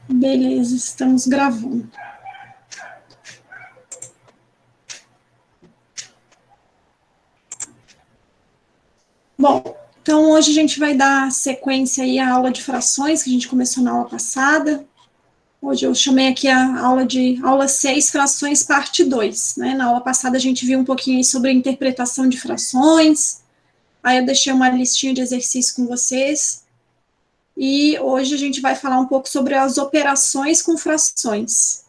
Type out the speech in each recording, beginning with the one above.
Beleza, estamos gravando. Bom, então hoje a gente vai dar sequência aí à aula de frações, que a gente começou na aula passada. Hoje eu chamei aqui a aula 6, frações, parte 2, né? Na aula passada a gente viu um pouquinho sobre a interpretação de frações, aí eu deixei uma listinha de exercícios com vocês, e hoje a gente vai falar um pouco sobre as operações com frações.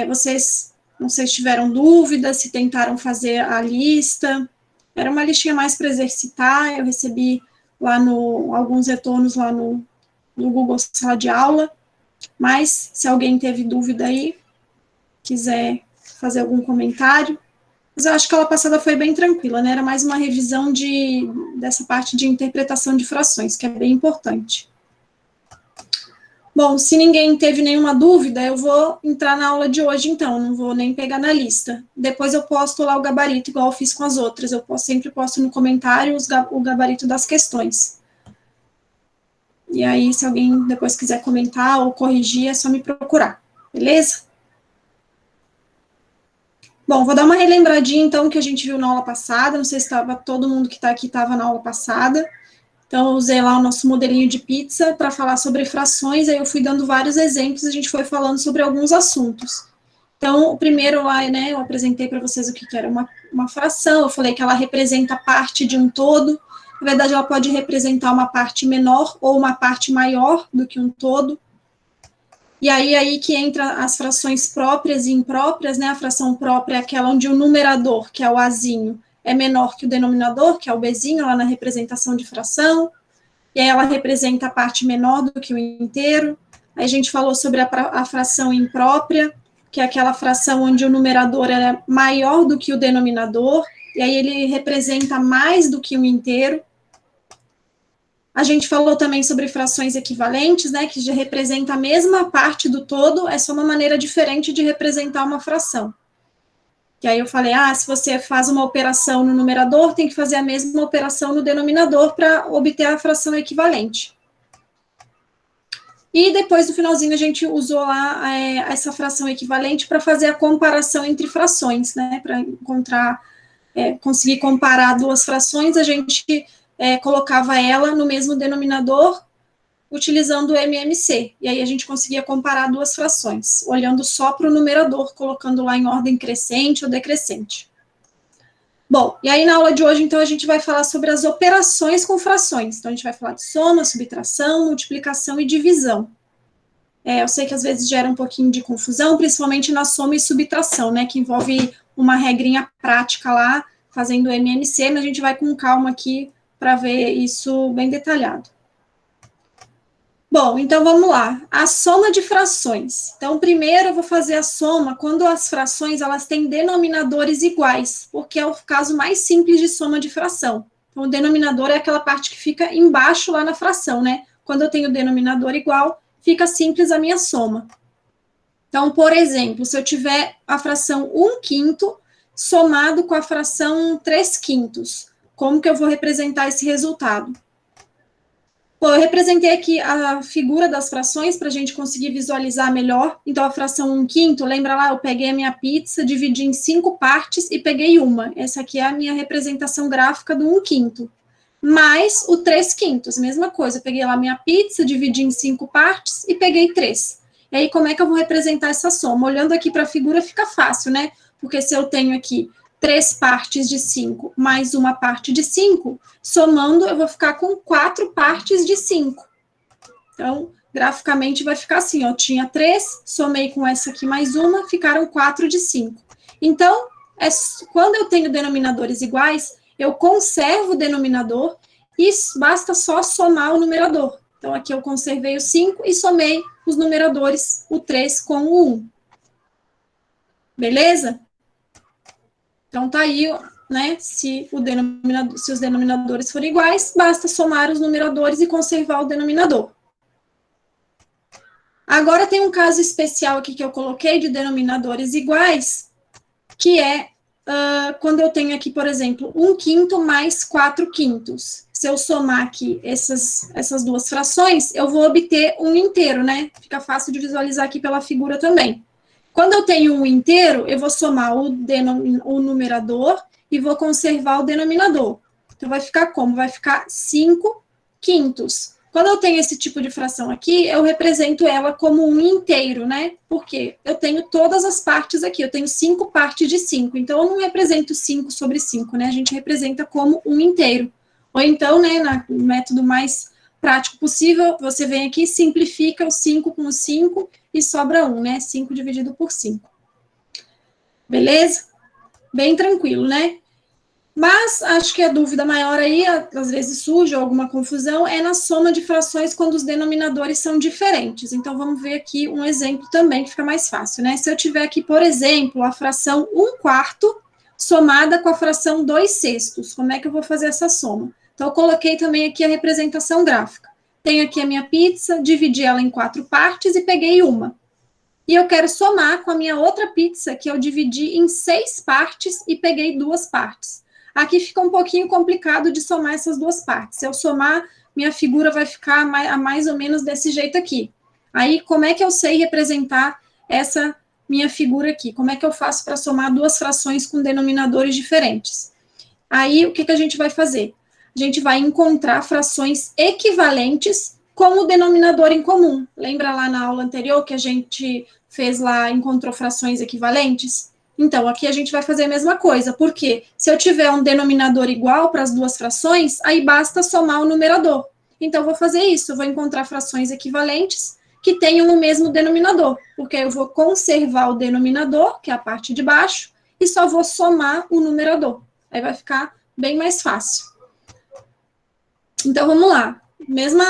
Vocês, não sei se tiveram dúvidas, se tentaram fazer a lista. Era uma listinha mais para exercitar, eu recebi lá alguns retornos lá no Google Sala de Aula, mas se alguém teve dúvida aí, quiser fazer algum comentário, mas eu acho que a aula passada foi bem tranquila, né? Era mais uma revisão dessa parte de interpretação de frações, que é bem importante. Bom, se ninguém teve nenhuma dúvida, eu vou entrar na aula de hoje, então, não vou nem pegar na lista. Depois eu posto lá o gabarito, igual eu fiz com as outras, sempre posto no comentário o gabarito das questões. E aí, se alguém depois quiser comentar ou corrigir, é só me procurar, beleza? Bom, vou dar uma relembradinha, então, que a gente viu na aula passada, não sei se todo mundo que está aqui estava na aula passada. Então, eu usei lá o nosso modelinho de pizza para falar sobre frações, aí eu fui dando vários exemplos, a gente foi falando sobre alguns assuntos. Então, o primeiro lá, né, eu apresentei para vocês o que era uma fração, eu falei que ela representa parte de um todo, na verdade, ela pode representar uma parte menor ou uma parte maior do que um todo. E aí que entra as frações próprias e impróprias, né, a fração própria é aquela onde o numerador, que é o Azinho, é menor que o denominador, que é o Bzinho, lá na representação de fração, e aí ela representa a parte menor do que o inteiro. Aí a gente falou sobre a fração imprópria, que é aquela fração onde o numerador é maior do que o denominador, e aí ele representa mais do que o inteiro. A gente falou também sobre frações equivalentes, né, que já representa a mesma parte do todo, é só uma maneira diferente de representar uma fração. E aí eu falei, se você faz uma operação no numerador, tem que fazer a mesma operação no denominador para obter a fração equivalente. E depois, no finalzinho, a gente usou lá essa fração equivalente para fazer a comparação entre frações, né, para conseguir comparar duas frações, a gente colocava ela no mesmo denominador, utilizando o MMC, e aí a gente conseguia comparar duas frações, olhando só para o numerador, colocando lá em ordem crescente ou decrescente. Bom, e aí na aula de hoje, então, a gente vai falar sobre as operações com frações, então a gente vai falar de soma, subtração, multiplicação e divisão. Eu sei que às vezes gera um pouquinho de confusão, principalmente na soma e subtração, né, que envolve uma regrinha prática lá, fazendo o MMC, mas a gente vai com calma aqui para ver isso bem detalhado. Bom, então vamos lá. A soma de frações. Então, primeiro eu vou fazer a soma quando as frações elas têm denominadores iguais, porque é o caso mais simples de soma de fração. Então, o denominador é aquela parte que fica embaixo lá na fração, né? Quando eu tenho denominador igual, fica simples a minha soma. Então, por exemplo, se eu tiver a fração 1/5 somado com a fração 3/5, como que eu vou representar esse resultado? Bom, eu representei aqui a figura das frações para a gente conseguir visualizar melhor. Então, a fração 1/5, lembra lá, eu peguei a minha pizza, dividi em 5 partes e peguei uma. Essa aqui é a minha representação gráfica do 1/5. Mais o 3/5, mesma coisa. Eu peguei lá a minha pizza, dividi em 5 partes e peguei 3. E aí, como é que eu vou representar essa soma? Olhando aqui para a figura fica fácil, né? Porque se eu tenho aqui 3 partes de 5 mais uma parte de 5, somando eu vou ficar com 4 partes de 5. Então, graficamente vai ficar assim, ó, eu tinha 3, somei com essa aqui mais uma, ficaram 4 de 5. Então, quando eu tenho denominadores iguais, eu conservo o denominador e basta só somar o numerador. Então, aqui eu conservei o 5 e somei os numeradores, o 3 com o 1. Beleza? Então, tá aí, né, se os denominadores forem iguais, basta somar os numeradores e conservar o denominador. Agora, tem um caso especial aqui que eu coloquei de denominadores iguais, que é quando eu tenho aqui, por exemplo, 1/5 mais 4/5. se eu somar aqui essas duas frações, eu vou obter um inteiro, né? Fica fácil de visualizar aqui pela figura também. Quando eu tenho um inteiro, eu vou somar o numerador e vou conservar o denominador. Então, vai ficar como? Vai ficar 5 quintos. Quando eu tenho esse tipo de fração aqui, eu represento ela como um inteiro, né? Porque eu tenho todas as partes aqui, eu tenho 5 partes de 5. Então, eu não represento 5 sobre 5, né? A gente representa como um inteiro. Ou então, né, no método mais prático possível, você vem aqui, simplifica o 5 com o 5 e sobra 1, né? 5 dividido por 5. Beleza? Bem tranquilo, né? Mas acho que a dúvida maior aí, às vezes surge alguma confusão, é na soma de frações quando os denominadores são diferentes. Então, vamos ver aqui um exemplo também que fica mais fácil, né? Se eu tiver aqui, por exemplo, a fração 1/4 somada com a fração 2/6, como é que eu vou fazer essa soma? Então, eu coloquei também aqui a representação gráfica. Tenho aqui a minha pizza, dividi ela em 4 partes e peguei uma. E eu quero somar com a minha outra pizza, que eu dividi em 6 partes e peguei 2 partes. Aqui fica um pouquinho complicado de somar essas duas partes. Se eu somar, minha figura vai ficar mais ou menos desse jeito aqui. Aí, como é que eu sei representar essa minha figura aqui? Como é que eu faço para somar duas frações com denominadores diferentes? Aí, o que a gente vai fazer? A gente vai encontrar frações equivalentes com o denominador em comum. Lembra lá na aula anterior que a gente fez lá, encontrou frações equivalentes? Então, aqui a gente vai fazer a mesma coisa, porque se eu tiver um denominador igual para as duas frações, aí basta somar o numerador. Então, eu vou fazer isso, eu vou encontrar frações equivalentes que tenham o mesmo denominador, porque eu vou conservar o denominador, que é a parte de baixo, e só vou somar o numerador. Aí vai ficar bem mais fácil. Então, vamos lá. Mesmo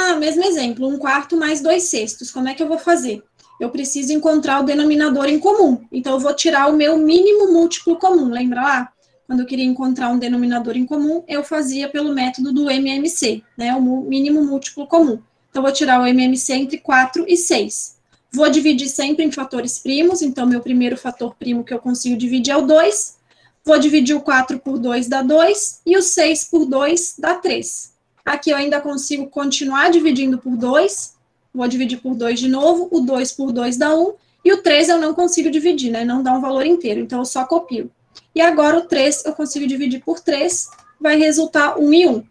exemplo, 1/4 mais 2/6. Como é que eu vou fazer? Eu preciso encontrar o denominador em comum. Então, eu vou tirar o meu mínimo múltiplo comum. Lembra lá? Quando eu queria encontrar um denominador em comum, eu fazia pelo método do MMC, né? O mínimo múltiplo comum. Então, eu vou tirar o MMC entre 4 e 6. Vou dividir sempre em fatores primos. Então, meu primeiro fator primo que eu consigo dividir é o 2. Vou dividir o 4 por 2 dá 2. E o 6 por 2 dá 3. Aqui eu ainda consigo continuar dividindo por 2. Vou dividir por 2 de novo, o 2 por 2 dá 1, e o 3 eu não consigo dividir, né? Não dá um valor inteiro, então eu só copio. E agora o 3 eu consigo dividir por 3, vai resultar 1 e 1.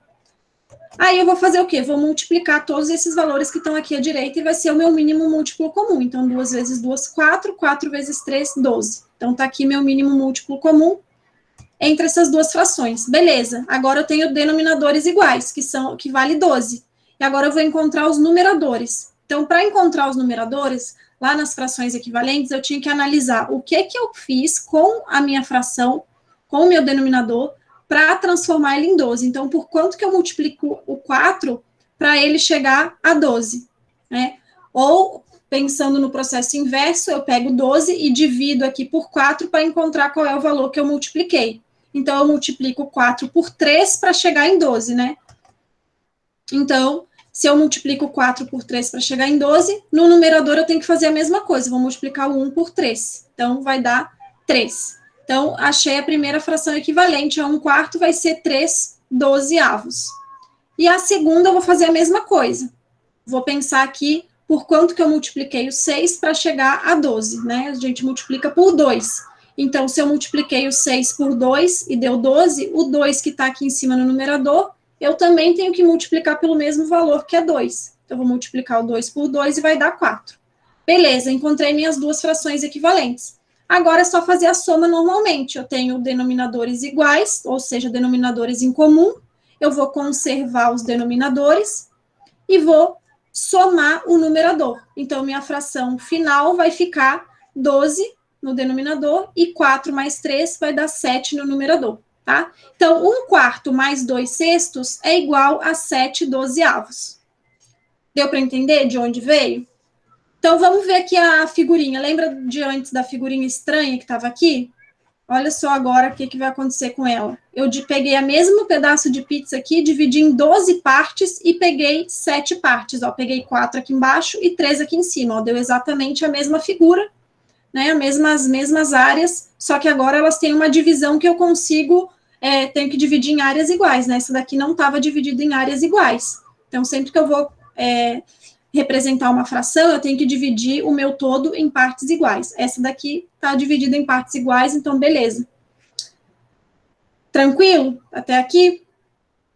Aí eu vou fazer o quê? Vou multiplicar todos esses valores que estão aqui à direita e vai ser o meu mínimo múltiplo comum. Então, 2 vezes 2, 4, 4 vezes 3, 12. Então, tá aqui meu mínimo múltiplo comum entre essas duas frações. Beleza, agora eu tenho denominadores iguais, que vale 12. E agora eu vou encontrar os numeradores. Então, para encontrar os numeradores, lá nas frações equivalentes, eu tinha que analisar o que eu fiz com a minha fração, com o meu denominador, para transformar ele em 12. Então, por quanto que eu multiplico o 4 para ele chegar a 12, né? Ou, pensando no processo inverso, eu pego 12 e divido aqui por 4 para encontrar qual é o valor que eu multipliquei. Então, eu multiplico 4 por 3 para chegar em 12, né? Então, se eu multiplico 4 por 3 para chegar em 12, no numerador eu tenho que fazer a mesma coisa, vou multiplicar o 1 por 3. Então, vai dar 3. Então, achei a primeira fração equivalente a 1/4, vai ser 3/12. E a segunda eu vou fazer a mesma coisa. Vou pensar aqui por quanto que eu multipliquei o 6 para chegar a 12, né? A gente multiplica por 2. Então, se eu multipliquei o 6 por 2 e deu 12, o 2 que está aqui em cima no numerador, eu também tenho que multiplicar pelo mesmo valor, que é 2. Então, eu vou multiplicar o 2 por 2 e vai dar 4. Beleza, encontrei minhas duas frações equivalentes. Agora é só fazer a soma normalmente. Eu tenho denominadores iguais, ou seja, denominadores em comum. Eu vou conservar os denominadores e vou somar o numerador. Então, minha fração final vai ficar 12 no denominador e 4 mais 3 vai dar 7 no numerador. Tá? Então, 1/4 mais 2/6 é igual a 7/12. Deu para entender de onde veio? Então, vamos ver aqui a figurinha. Lembra de antes da figurinha estranha que estava aqui? Olha só agora o que vai acontecer com ela. Eu peguei o mesmo pedaço de pizza aqui, dividi em 12 partes e peguei 7 partes. Ó, peguei 4 aqui embaixo e 3 aqui em cima. Ó, deu exatamente a mesma figura, né? As mesmas áreas, só que agora elas têm uma divisão que eu consigo tenho que dividir em áreas iguais, né? Essa daqui não estava dividida em áreas iguais. Então, sempre que eu vou representar uma fração, eu tenho que dividir o meu todo em partes iguais. Essa daqui está dividida em partes iguais, então, beleza. Tranquilo? Até aqui?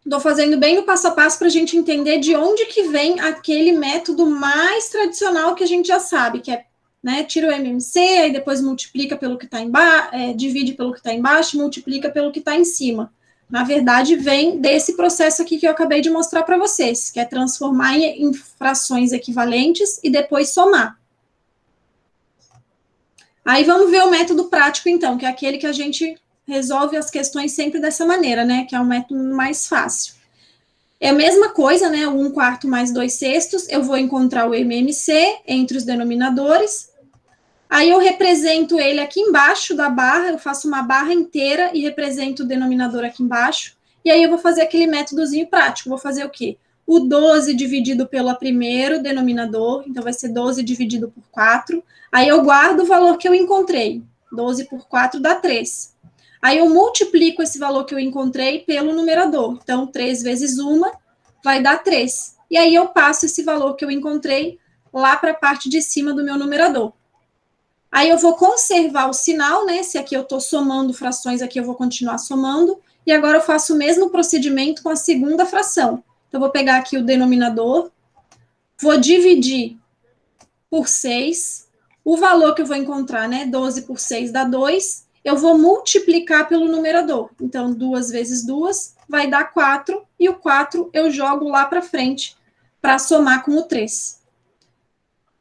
Estou fazendo bem o passo a passo para a gente entender de onde que vem aquele método mais tradicional que a gente já sabe, que é, né, tira o MMC, aí depois multiplica pelo que está embaixo, divide pelo que está embaixo, multiplica pelo que está em cima. Na verdade, vem desse processo aqui que eu acabei de mostrar para vocês, que é transformar em frações equivalentes e depois somar. Aí vamos ver o método prático, então, que é aquele que a gente resolve as questões sempre dessa maneira, né, que é o método mais fácil. É a mesma coisa, né, 1/4 mais 2/6, eu vou encontrar o MMC entre os denominadores, aí eu represento ele aqui embaixo da barra, eu faço uma barra inteira e represento o denominador aqui embaixo, e aí eu vou fazer aquele métodozinho prático, vou fazer o quê? O 12 dividido pelo primeiro denominador, então vai ser 12 dividido por 4, aí eu guardo o valor que eu encontrei, 12 por 4 dá 3. Aí eu multiplico esse valor que eu encontrei pelo numerador. Então, 3 vezes 1 vai dar 3. E aí eu passo esse valor que eu encontrei lá para a parte de cima do meu numerador. Aí eu vou conservar o sinal, né? Se aqui eu estou somando frações, aqui eu vou continuar somando. E agora eu faço o mesmo procedimento com a segunda fração. Então, eu vou pegar aqui o denominador, vou dividir por 6. O valor que eu vou encontrar, né? 12 por 6 dá 2. Eu vou multiplicar pelo numerador. Então, 2 vezes 2 vai dar 4, e o 4 eu jogo lá para frente para somar com o 3.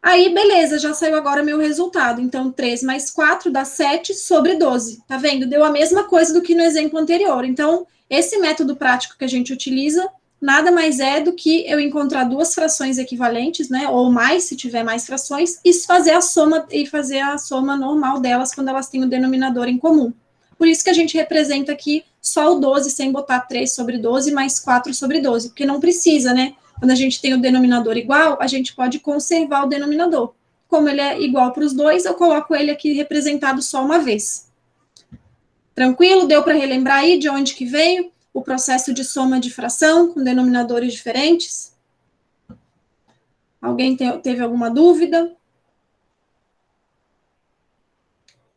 Aí, beleza, já saiu agora meu resultado. Então, 3 mais 4 dá 7 sobre 12. Tá vendo? Deu a mesma coisa do que no exemplo anterior. Então, esse método prático que a gente utiliza nada mais é do que eu encontrar duas frações equivalentes, né, ou mais, se tiver mais frações, e fazer a soma normal delas quando elas têm o denominador em comum. Por isso que a gente representa aqui só o 12 sem botar 3 sobre 12 mais 4 sobre 12, porque não precisa, né? Quando a gente tem o denominador igual, a gente pode conservar o denominador. Como ele é igual para os dois, eu coloco ele aqui representado só uma vez. Tranquilo? Deu para relembrar aí de onde que veio o processo de soma de fração com denominadores diferentes? Alguém teve alguma dúvida?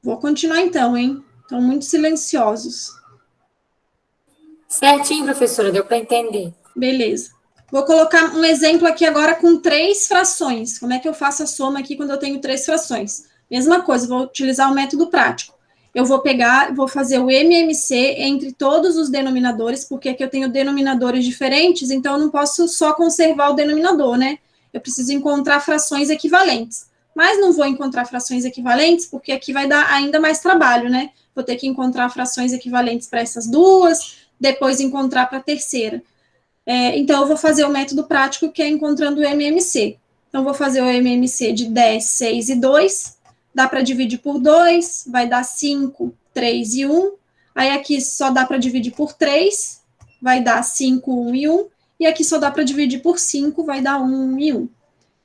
Vou continuar então, hein? Estão muito silenciosos. Certinho, professora, deu para entender. Beleza. Vou colocar um exemplo aqui agora com 3 frações. Como é que eu faço a soma aqui quando eu tenho 3 frações? Mesma coisa, vou utilizar o método prático. Eu vou pegar, vou fazer o MMC entre todos os denominadores, porque aqui eu tenho denominadores diferentes, então eu não posso só conservar o denominador, né? Eu preciso encontrar frações equivalentes. Mas não vou encontrar frações equivalentes, porque aqui vai dar ainda mais trabalho, né? Vou ter que encontrar frações equivalentes para essas duas, depois encontrar para a terceira. Então, eu vou fazer o método prático, que é encontrando o MMC. Então, vou fazer o MMC de 10, 6 e 2. Dá para dividir por 2, vai dar 5, 3 e 1. Aí, aqui só dá para dividir por 3, vai dar 5, 1 e 1. E aqui só dá para dividir por 5, vai dar 1 e 1.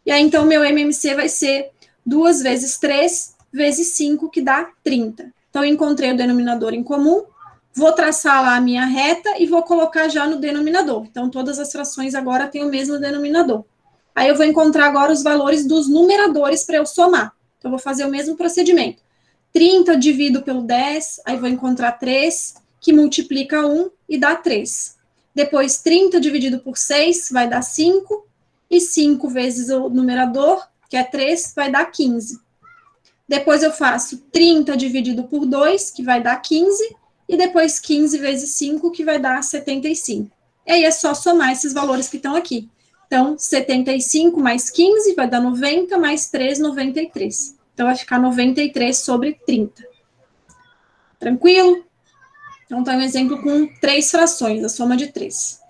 E aí, então, meu MMC vai ser 2 vezes 3 vezes 5, que dá 30. Então, eu encontrei o denominador em comum. Vou traçar lá a minha reta e vou colocar já no denominador. Então, todas as frações agora têm o mesmo denominador. Aí, eu vou encontrar agora os valores dos numeradores para eu somar. Então, eu vou fazer o mesmo procedimento. 30 divido pelo 10, aí vou encontrar 3, que multiplica 1 e dá 3. Depois, 30 dividido por 6 vai dar 5, e 5 vezes o numerador, que é 3, vai dar 15. Depois, eu faço 30 dividido por 2, que vai dar 15, e depois 15 vezes 5, que vai dar 75. E aí é só somar esses valores que estão aqui. Então, 75 mais 15 vai dar 90, mais 3, 93. Então, vai ficar 93 sobre 30. Tranquilo? Então, tá um exemplo com 3 frações, a soma de 3.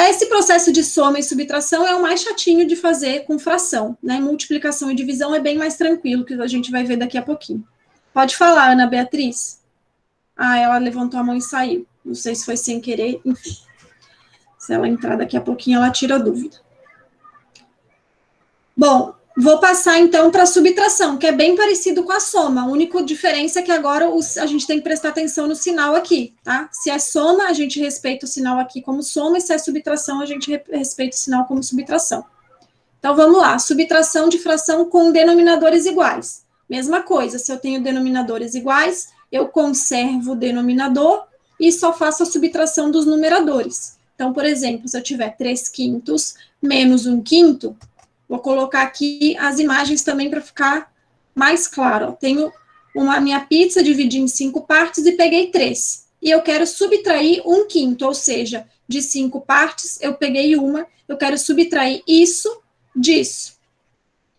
Esse processo de soma e subtração é o mais chatinho de fazer com fração, né? Multiplicação e divisão é bem mais tranquilo, que a gente vai ver daqui a pouquinho. Pode falar, Ana Beatriz. Ah, ela levantou a mão e saiu. Não sei se foi sem querer, enfim. Se ela entrar daqui a pouquinho, ela tira a dúvida. Bom, Vou passar, então, para a subtração, que é bem parecido com a soma. A única diferença é que agora a gente tem que prestar atenção no sinal aqui, tá? Se é soma, a gente respeita o sinal aqui como soma, e se é subtração, a gente respeita o sinal como subtração. Então, vamos lá. Subtração de fração com denominadores iguais. Mesma coisa, se eu tenho denominadores iguais, eu conservo o denominador e só faço a subtração dos numeradores. Então, por exemplo, se eu tiver 3/5 menos 1/5, vou colocar aqui as imagens também para ficar mais claro. Ó. Tenho a minha pizza, dividi em 5 partes e peguei 3. E eu quero subtrair 1/5, ou seja, de 5 partes, eu peguei uma, eu quero subtrair isso disso.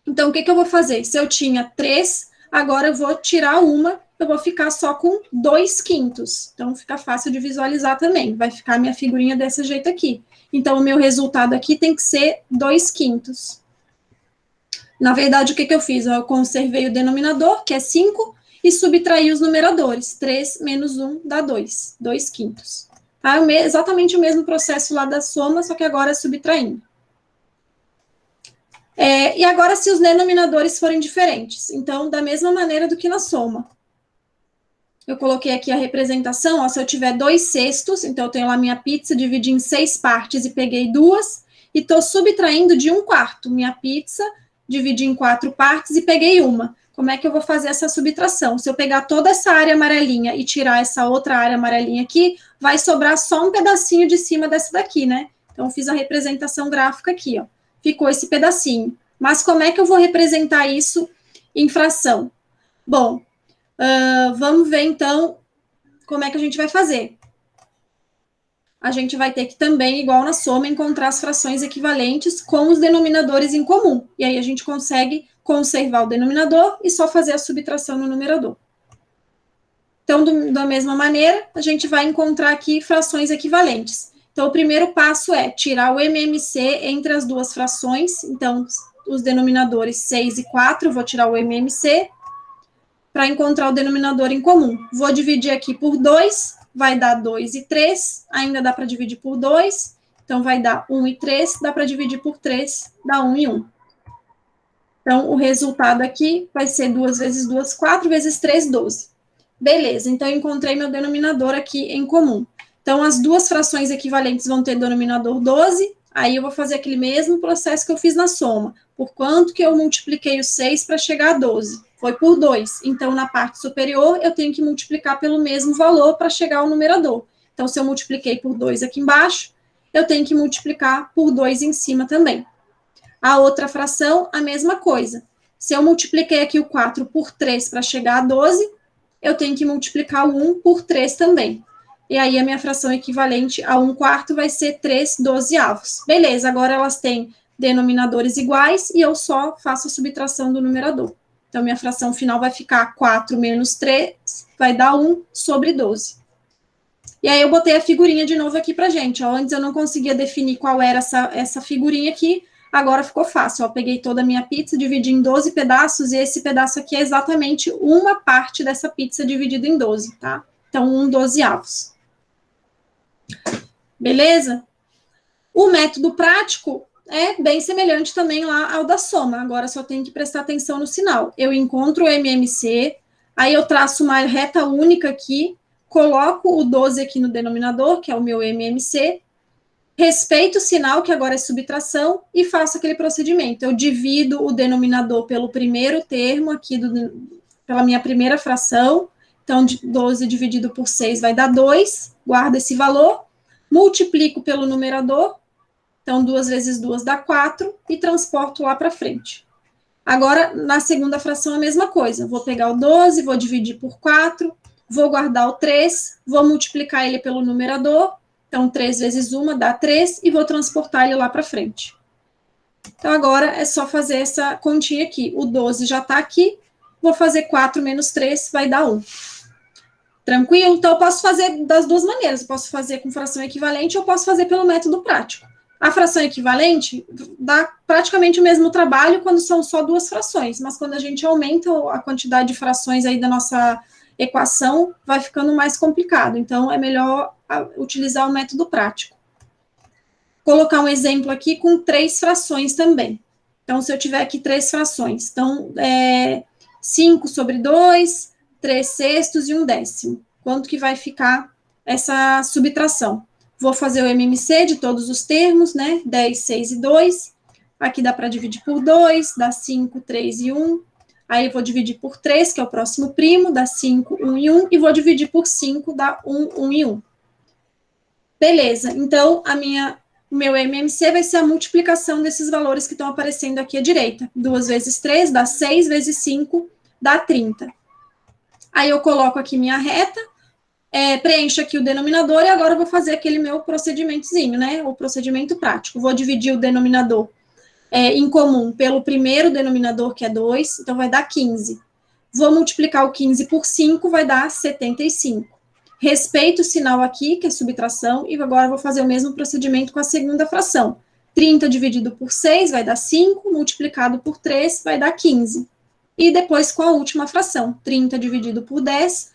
Então, o que eu vou fazer? Se eu tinha 3, agora eu vou tirar uma, eu vou ficar só com 2/5. Então, fica fácil de visualizar também. Vai ficar a minha figurinha desse jeito aqui. Então, o meu resultado aqui tem que ser 2/5. Na verdade, o que eu fiz? Eu conservei o denominador, que é 5, e subtraí os numeradores. 3 menos 1 dá 2, 2/5. Tá? Exatamente o mesmo processo lá da soma, só que agora é subtraindo. E agora, se os denominadores forem diferentes, então, da mesma maneira do que na soma. Eu coloquei aqui a representação, ó, se eu tiver 2/6, então eu tenho lá minha pizza, dividi em 6 partes e peguei 2, e estou subtraindo de 1/4. Minha pizza, dividi em 4 partes e peguei uma. Como é que eu vou fazer essa subtração? Se eu pegar toda essa área amarelinha e tirar essa outra área amarelinha aqui, vai sobrar só um pedacinho de cima dessa daqui, né? Então, eu fiz a representação gráfica aqui, ó. Ficou esse pedacinho. Mas como é que eu vou representar isso em fração? Bom, vamos ver, então, como é que a gente vai fazer. A gente vai ter que também, igual na soma, encontrar as frações equivalentes com os denominadores em comum. E aí a gente consegue conservar o denominador e só fazer a subtração no numerador. Então, da mesma maneira, a gente vai encontrar aqui frações equivalentes. Então, o primeiro passo é tirar o MMC entre as duas frações. Então, os denominadores 6 e 4, vou tirar o MMC para encontrar o denominador em comum. Vou dividir aqui por 2, vai dar 2 e 3, ainda dá para dividir por 2, então vai dar 1 e 3, dá para dividir por 3, dá 1 e 1. Então, o resultado aqui vai ser 2 vezes 2, 4 vezes 3, 12. Beleza, então eu encontrei meu denominador aqui em comum. Então, as duas frações equivalentes vão ter denominador 12, aí eu vou fazer aquele mesmo processo que eu fiz na soma. Por quanto que eu multipliquei o 6 para chegar a 12? Foi por 2. Então, na parte superior, eu tenho que multiplicar pelo mesmo valor para chegar ao numerador. Então, se eu multipliquei por 2 aqui embaixo, eu tenho que multiplicar por 2 em cima também. A outra fração, a mesma coisa. Se eu multipliquei aqui o 4 por 3 para chegar a 12, eu tenho que multiplicar o 1 por 3 também. E aí, a minha fração equivalente a 1/4 vai ser 3/12. Beleza, agora elas têm denominadores iguais e eu só faço a subtração do numerador. Então, minha fração final vai ficar 4 menos 3, vai dar 1 sobre 12. E aí, eu botei a figurinha de novo aqui pra gente. Ó. Antes eu não conseguia definir qual era essa figurinha aqui, agora ficou fácil. Ó. Peguei toda a minha pizza, dividi em 12 pedaços, e esse pedaço aqui é exatamente uma parte dessa pizza dividida em 12, tá? Então, 1/12. Beleza? O método prático é bem semelhante também lá ao da soma, agora só tem que prestar atenção no sinal. Eu encontro o MMC, aí eu traço uma reta única aqui, coloco o 12 aqui no denominador, que é o meu MMC, respeito o sinal, que agora é subtração, e faço aquele procedimento. Eu divido o denominador pelo primeiro termo aqui, pela minha primeira fração, então 12 dividido por 6 vai dar 2, guardo esse valor, multiplico pelo numerador, então, 2 vezes 2 dá 4, e transporto lá para frente. Agora, na segunda fração, a mesma coisa. Vou pegar o 12, vou dividir por 4, vou guardar o 3, vou multiplicar ele pelo numerador, então, 3 vezes 1 dá 3, e vou transportar ele lá para frente. Então, agora é só fazer essa continha aqui. O 12 já está aqui, vou fazer 4 menos 3, vai dar 1. Tranquilo? Então, eu posso fazer das duas maneiras. Eu posso fazer com fração equivalente, ou posso fazer pelo método prático. A fração equivalente dá praticamente o mesmo trabalho quando são só duas frações, mas quando a gente aumenta a quantidade de frações aí da nossa equação, vai ficando mais complicado. Então, é melhor utilizar o método prático. Colocar um exemplo aqui com 3 frações também. Então, se eu tiver aqui 3 frações, então, 5 sobre 2, 3 sextos e 1/10. Quanto que vai ficar essa subtração? Vou fazer o MMC de todos os termos, né? 10, 6 e 2. Aqui dá para dividir por 2, dá 5, 3 e 1. Aí eu vou dividir por 3, que é o próximo primo, dá 5, 1 e 1. E vou dividir por 5, dá 1, 1 e 1. Beleza, então o meu MMC vai ser a multiplicação desses valores que estão aparecendo aqui à direita. 2 vezes 3 dá 6, vezes 5 dá 30. Aí eu coloco aqui minha reta, preencho aqui o denominador e agora eu vou fazer aquele meu procedimentozinho, né? O procedimento prático. Vou dividir o denominador em comum pelo primeiro denominador, que é 2, então vai dar 15. Vou multiplicar o 15 por 5, vai dar 75. Respeito o sinal aqui, que é subtração, e agora vou fazer o mesmo procedimento com a segunda fração. 30 dividido por 6 vai dar 5, multiplicado por 3 vai dar 15. E depois com a última fração, 30 dividido por 10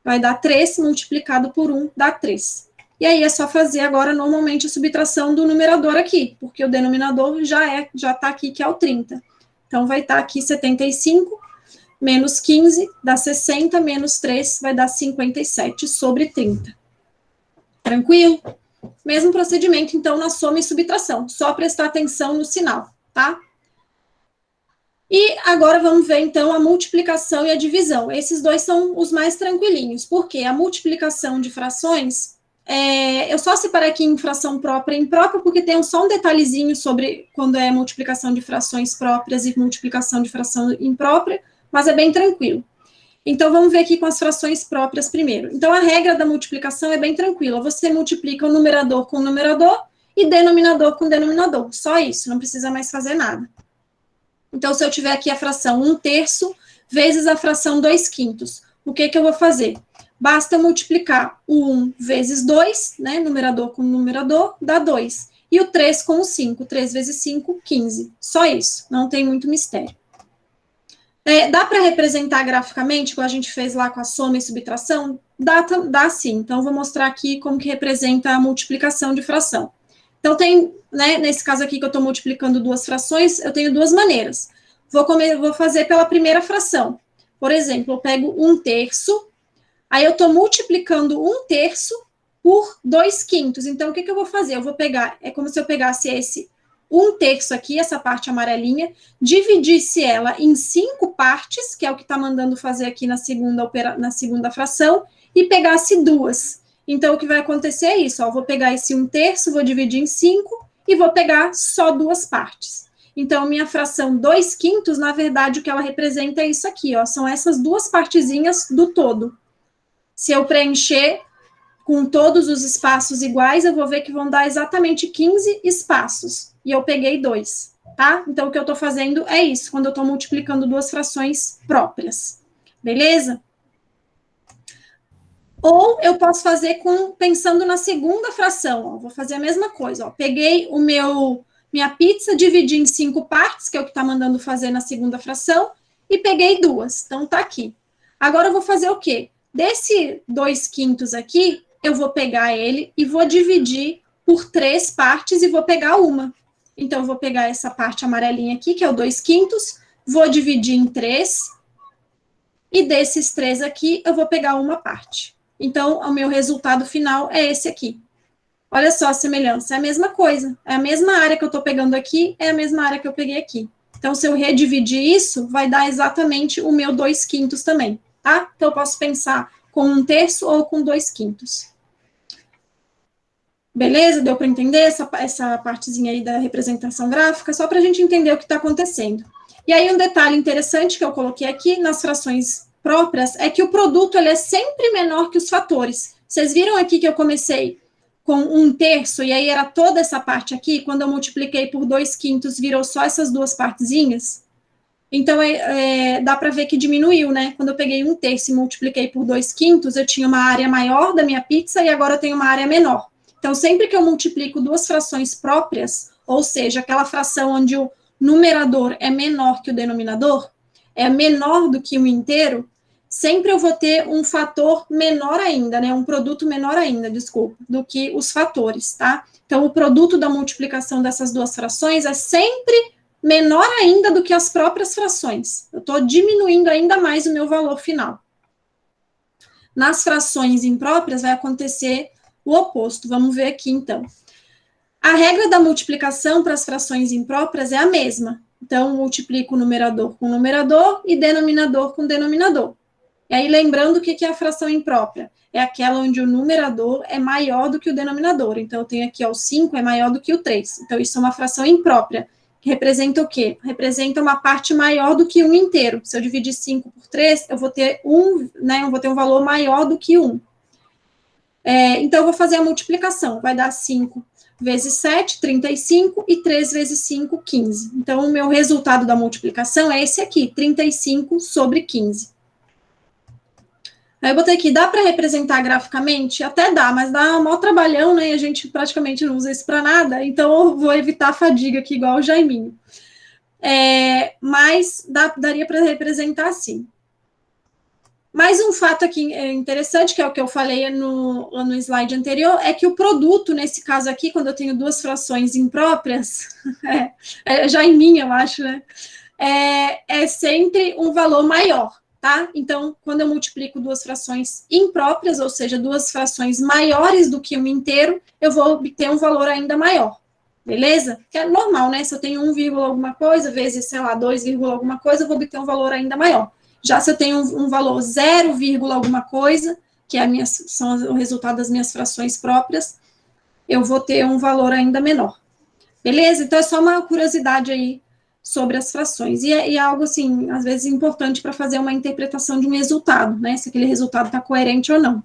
vai dar 3, multiplicado por 1 dá 3. E aí é só fazer agora, normalmente, a subtração do numerador aqui, porque o denominador já está aqui, que é o 30. Então, vai estar aqui 75, menos 15, dá 60, menos 3, vai dar 57 sobre 30. Tranquilo? Mesmo procedimento, então, na soma e subtração. Só prestar atenção no sinal, tá? E agora vamos ver, então, a multiplicação e a divisão. Esses dois são os mais tranquilinhos, porque a multiplicação de frações, eu só separei aqui em fração própria e imprópria, porque tem só um detalhezinho sobre quando é multiplicação de frações próprias e multiplicação de fração imprópria, mas é bem tranquilo. Então, vamos ver aqui com as frações próprias primeiro. Então, a regra da multiplicação é bem tranquila. Você multiplica o numerador com o numerador e denominador com denominador. Só isso, não precisa mais fazer nada. Então, se eu tiver aqui a fração 1/3 vezes a fração 2/5, o que eu vou fazer? Basta multiplicar o 1 vezes 2, né, numerador com numerador, dá 2. E o 3 com o 5, 3 vezes 5, 15. Só isso, não tem muito mistério. Dá para representar graficamente, como a gente fez lá com a soma e subtração? Dá sim. Então, vou mostrar aqui como que representa a multiplicação de fração. Então, tem, né, nesse caso aqui que eu estou multiplicando duas frações, eu tenho duas maneiras. Vou fazer pela primeira fração. Por exemplo, eu pego 1/3, aí eu estou multiplicando 1/3 por 2/5. Então, o que eu vou fazer? Eu vou pegar, é como se eu pegasse esse 1/3 aqui, essa parte amarelinha, dividisse ela em 5 partes, que é o que está mandando fazer aqui na segunda fração, e pegasse 2. Então, o que vai acontecer é isso, ó, vou pegar esse 1/3, vou dividir em 5 e vou pegar só 2 partes. Então, minha fração 2/5, na verdade, o que ela representa é isso aqui, ó, são essas 2 partezinhas do todo. Se eu preencher com todos os espaços iguais, eu vou ver que vão dar exatamente 15 espaços. E eu peguei 2, tá? Então, o que eu estou fazendo é isso, quando eu estou multiplicando duas frações próprias. Beleza? Ou eu posso fazer pensando na segunda fração, ó, vou fazer a mesma coisa, ó, peguei minha pizza, dividi em 5 partes, que é o que está mandando fazer na segunda fração, e peguei 2, então tá aqui. Agora eu vou fazer o quê? Desse 2/5 aqui, eu vou pegar ele e vou dividir por 3 partes e vou pegar uma. Então, eu vou pegar essa parte amarelinha aqui, que é o 2/5, vou dividir em 3, e desses 3 aqui, eu vou pegar uma parte. Então, o meu resultado final é esse aqui. Olha só a semelhança, é a mesma coisa. É a mesma área que eu estou pegando aqui, é a mesma área que eu peguei aqui. Então, se eu redividir isso, vai dar exatamente o meu 2/5 também, tá? Então, eu posso pensar com 1/3 ou com 2/5. Beleza? Deu para entender essa partezinha aí da representação gráfica? Só para a gente entender o que está acontecendo. E aí, um detalhe interessante que eu coloquei aqui nas frações próprias é que o produto ele é sempre menor que os fatores. Vocês viram aqui que eu comecei com 1/3 e aí era toda essa parte aqui, quando eu multipliquei por 2/5 virou só essas duas partezinhas? Então, dá para ver que diminuiu, né? Quando eu peguei 1/3 e multipliquei por 2/5, eu tinha uma área maior da minha pizza e agora eu tenho uma área menor. Então, sempre que eu multiplico duas frações próprias, ou seja, aquela fração onde o numerador é menor que o denominador, é menor do que o inteiro, sempre eu vou ter um fator menor ainda, né? Um produto menor ainda, desculpa, do que os fatores, tá? Então, o produto da multiplicação dessas duas frações é sempre menor ainda do que as próprias frações. Eu estou diminuindo ainda mais o meu valor final. Nas frações impróprias vai acontecer o oposto. Vamos ver aqui, então. A regra da multiplicação para as frações impróprias é a mesma. Então, multiplico o numerador com o numerador e denominador com o denominador. E aí, lembrando o que é a fração imprópria? É aquela onde o numerador é maior do que o denominador. Então, eu tenho aqui, ó, o 5 é maior do que o 3. Então, isso é uma fração imprópria. Que representa o quê? Representa uma parte maior do que 1 inteiro. Se eu dividir 5 por 3, eu vou ter eu vou ter um valor maior do que 1. Então, eu vou fazer a multiplicação. Vai dar 5 vezes 7, 35, e 3 vezes 5, 15. Então, o meu resultado da multiplicação é esse aqui, 35 sobre 15. Aí eu botei aqui, dá para representar graficamente? Até dá, mas dá um maior trabalhão, né? E a gente praticamente não usa isso para nada, então eu vou evitar a fadiga aqui, igual o Jaiminho. Mas daria para representar assim. Mais um fato aqui interessante, que é o que eu falei no slide anterior, é que o produto, nesse caso aqui, quando eu tenho duas frações impróprias, Jaiminho, eu acho, né? É sempre um valor maior. Tá? Então, quando eu multiplico duas frações impróprias, ou seja, duas frações maiores do que um inteiro, eu vou obter um valor ainda maior, beleza? Que é normal, né? Se eu tenho 1, alguma coisa, vezes, sei lá, 2, alguma coisa, eu vou obter um valor ainda maior. Já se eu tenho um valor 0, alguma coisa, que são o resultado das minhas frações próprias, eu vou ter um valor ainda menor. Beleza? Então, é só uma curiosidade aí sobre as frações. E é algo, assim, às vezes importante para fazer uma interpretação de um resultado, né? Se aquele resultado está coerente ou não.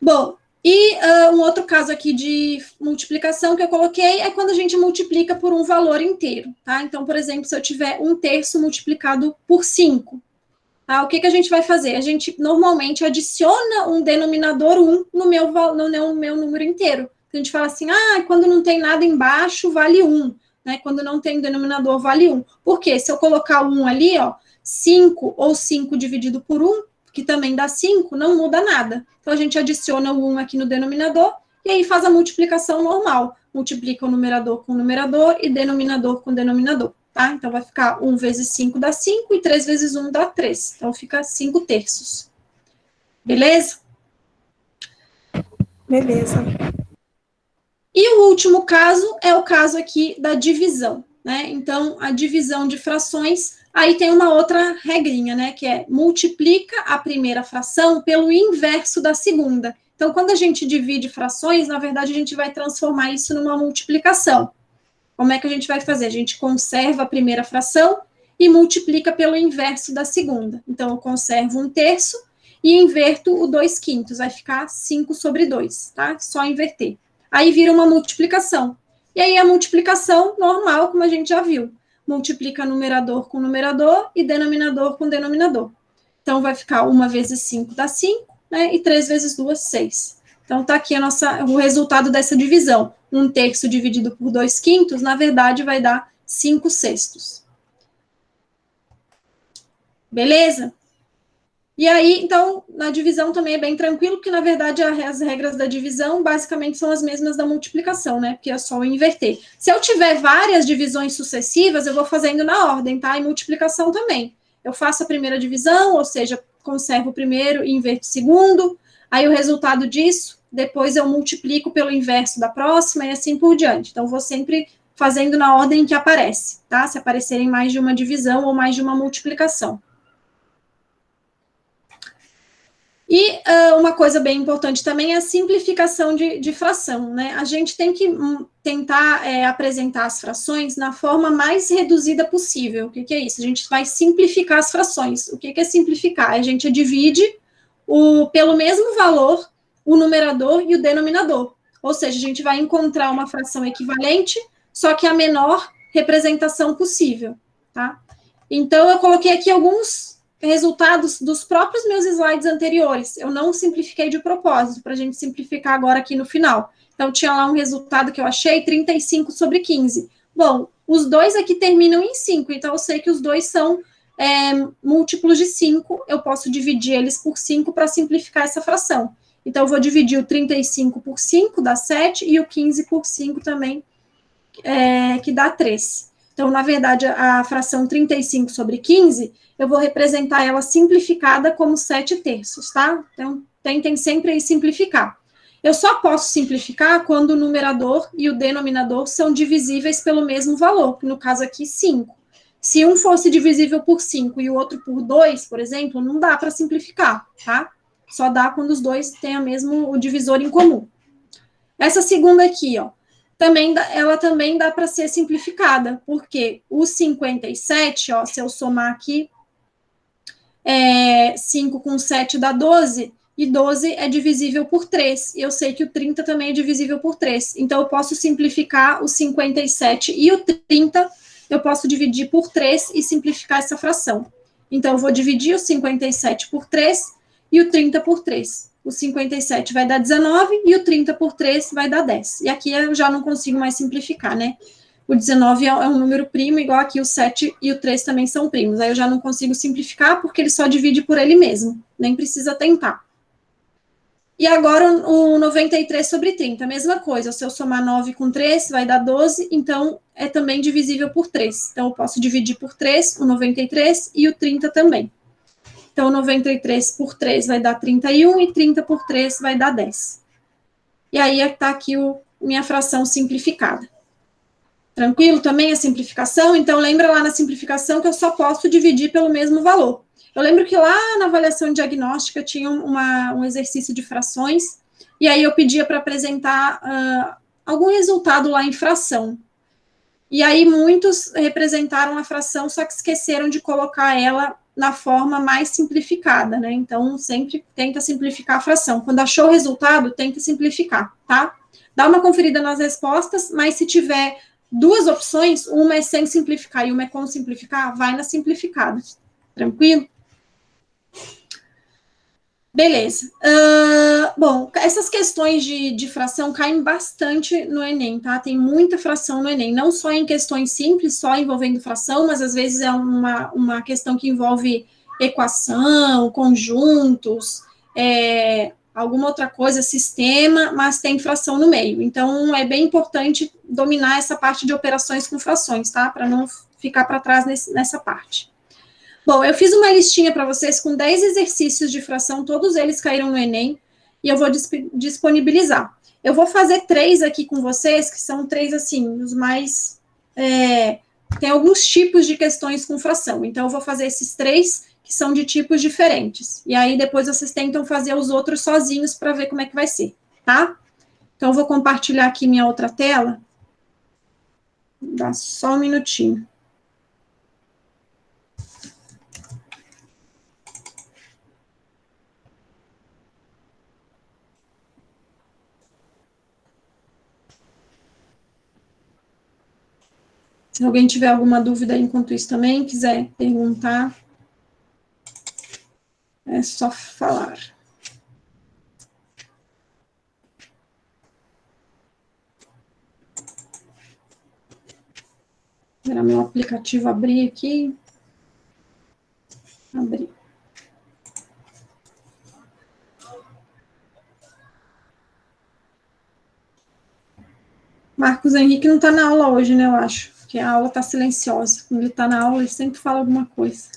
Bom, e um outro caso aqui de multiplicação que eu coloquei é quando a gente multiplica por um valor inteiro, tá? Então, por exemplo, se eu tiver 1/3 multiplicado por 5, tá? O que a gente vai fazer? A gente normalmente adiciona um denominador 1 no meu número inteiro. A gente fala assim, quando não tem nada embaixo, vale 1. Né, quando não tem denominador, vale 1. Por quê? Se eu colocar 1 ali, ó, 5 ou 5 dividido por 1, que também dá 5, não muda nada. Então, a gente adiciona o 1 aqui no denominador, e aí faz a multiplicação normal. Multiplica o numerador com o numerador e denominador com denominador, tá? Então, vai ficar 1 vezes 5 dá 5, e 3 vezes 1 dá 3. Então, fica 5/3. Beleza? Beleza. E o último caso é o caso aqui da divisão, né? Então, a divisão de frações, aí tem uma outra regrinha, né? Que é multiplica a primeira fração pelo inverso da segunda. Então, quando a gente divide frações, na verdade, a gente vai transformar isso numa multiplicação. Como é que a gente vai fazer? A gente conserva a primeira fração e multiplica pelo inverso da segunda. Então, eu conservo 1/3 e inverto o 2/5. Vai ficar 5 sobre 2, tá? Só inverter. Aí vira uma multiplicação. E aí a multiplicação normal, como a gente já viu. Multiplica numerador com numerador e denominador com denominador. Então, vai ficar 1 vezes 5 dá 5, né? E 3 vezes 2, 6. Então, tá aqui o resultado dessa divisão. 1/3 dividido por 2/5, na verdade, vai dar 5/6. Beleza? E aí, então, na divisão também é bem tranquilo, porque, na verdade, as regras da divisão basicamente são as mesmas da multiplicação, né? Porque é só inverter. Se eu tiver várias divisões sucessivas, eu vou fazendo na ordem, tá? E multiplicação também. Eu faço a primeira divisão, ou seja, conservo o primeiro e inverto o segundo. Aí, o resultado disso, depois eu multiplico pelo inverso da próxima e assim por diante. Então, vou sempre fazendo na ordem que aparece, tá? Se aparecerem mais de uma divisão ou mais de uma multiplicação. E uma coisa bem importante também é a simplificação de fração, né? A gente tem que tentar apresentar as frações na forma mais reduzida possível. O que é isso? A gente vai simplificar as frações. O que é simplificar? A gente divide pelo mesmo valor o numerador e o denominador. Ou seja, a gente vai encontrar uma fração equivalente, só que a menor representação possível, tá? Então, eu coloquei aqui alguns resultados dos próprios meus slides anteriores. Eu não simplifiquei de propósito, para a gente simplificar agora aqui no final. Então, tinha lá um resultado que eu achei, 35 sobre 15. Bom, os dois aqui terminam em 5, então eu sei que os dois são múltiplos de 5, eu posso dividir eles por 5 para simplificar essa fração. Então, eu vou dividir o 35 por 5, dá 7, e o 15 por 5 também que dá 3. Então, na verdade, a fração 35 sobre 15, eu vou representar ela simplificada como 7/3, tá? Então, tentem sempre aí simplificar. Eu só posso simplificar quando o numerador e o denominador são divisíveis pelo mesmo valor, que no caso aqui, 5. Se um fosse divisível por 5 e o outro por 2, por exemplo, não dá para simplificar, tá? Só dá quando os dois têm o divisor em comum. Essa segunda aqui, ó, ela também dá para ser simplificada, porque o 57, ó, se eu somar aqui, 5 com 7 dá 12, e 12 é divisível por 3, e eu sei que o 30 também é divisível por 3, então eu posso simplificar o 57 e o 30, eu posso dividir por 3 e simplificar essa fração. Então, eu vou dividir o 57 por 3 e o 30 por 3. O 57 vai dar 19 e o 30 por 3 vai dar 10. E aqui eu já não consigo mais simplificar, né? O 19 é um número primo, igual aqui o 7 e o 3 também são primos. Aí eu já não consigo simplificar porque ele só divide por ele mesmo. Nem precisa tentar. E agora o 93 sobre 30, a mesma coisa. Se eu somar 9 com 3, vai dar 12, então é também divisível por 3. Então eu posso dividir por 3 o 93 e o 30 também. Então, 93 por 3 vai dar 31 e 30 por 3 vai dar 10. E aí está aqui minha fração simplificada. Tranquilo também a simplificação? Então, lembra lá na simplificação que eu só posso dividir pelo mesmo valor. Eu lembro que lá na avaliação diagnóstica tinha um exercício de frações, e aí eu pedia para apresentar algum resultado lá em fração. E aí muitos representaram a fração, só que esqueceram de colocar ela na forma mais simplificada, né? Então, sempre tenta simplificar a fração. Quando achou o resultado, tenta simplificar, tá? Dá uma conferida nas respostas, mas se tiver duas opções, uma é sem simplificar e uma é com simplificar, vai na simplificada. Tranquilo? Beleza. Bom, essas questões de fração caem bastante no Enem, tá? Tem muita fração no Enem, não só em questões simples, só envolvendo fração, mas às vezes é uma questão que envolve equação, conjuntos, alguma outra coisa, sistema, mas tem fração no meio. Então, é bem importante dominar essa parte de operações com frações, tá? Para não ficar para trás nessa parte. Bom, eu fiz uma listinha para vocês com 10 exercícios de fração, todos eles caíram no Enem, e eu vou disponibilizar. Eu vou fazer 3 aqui com vocês, que são 3, assim, os mais... tem alguns tipos de questões com fração, então eu vou fazer esses 3, que são de tipos diferentes, e aí depois vocês tentam fazer os outros sozinhos para ver como é que vai ser, tá? Então, eu vou compartilhar aqui minha outra tela. Dá só um minutinho. Se alguém tiver alguma dúvida enquanto isso também, quiser perguntar, é só falar. Era meu aplicativo abrir aqui. Abrir. Marcos Henrique não está na aula hoje, né, eu acho. Porque a aula está silenciosa. Quando ele está na aula, ele sempre fala alguma coisa.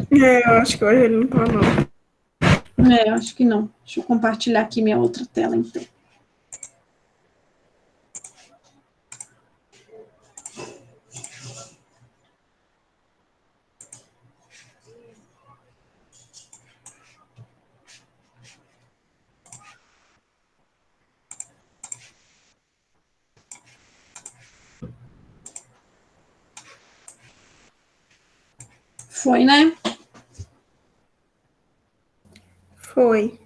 Eu acho que hoje ele não está, não. Eu acho que não. Deixa eu compartilhar aqui minha outra tela, então. Foi, né? Foi.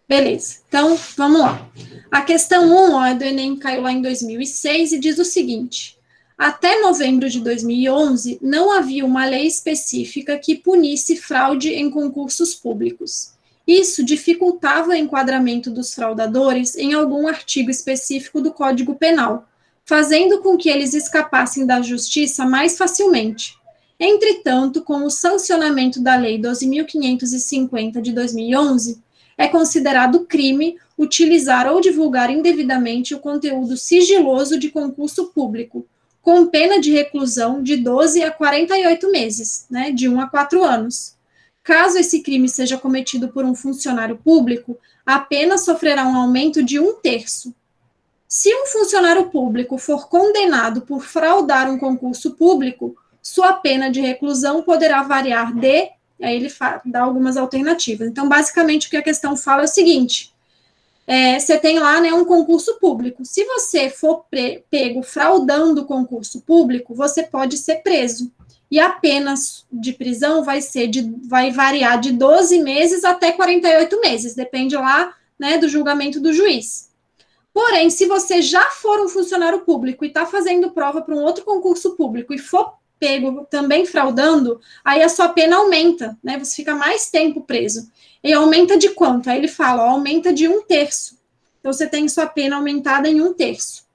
Beleza, então vamos lá. A questão 1, ó, do Enem caiu lá em 2006 e diz o seguinte: até novembro de 2011, não havia uma lei específica que punisse fraude em concursos públicos. Isso dificultava o enquadramento dos fraudadores em algum artigo específico do Código Penal, fazendo com que eles escapassem da justiça mais facilmente. Entretanto, com o sancionamento da Lei 12.550 de 2011, é considerado crime utilizar ou divulgar indevidamente o conteúdo sigiloso de concurso público, com pena de reclusão de 12 a 48 meses, né, de 1 a 4 anos. Caso esse crime seja cometido por um funcionário público, a pena sofrerá um aumento de 1/3. Se um funcionário público for condenado por fraudar um concurso público, sua pena de reclusão poderá variar de... Aí ele dá algumas alternativas. Então, basicamente, o que a questão fala é o seguinte: você tem lá, né, um concurso público. Se você for pego fraudando o concurso público, você pode ser preso. E a pena de prisão vai variar de 12 meses até 48 meses, depende lá, né, do julgamento do juiz. Porém, se você já for um funcionário público e está fazendo prova para um outro concurso público e for pego também fraudando, aí a sua pena aumenta, né? Você fica mais tempo preso. E aumenta de quanto? Aí ele fala, ó, aumenta de 1/3. Então, você tem sua pena aumentada em 1/3.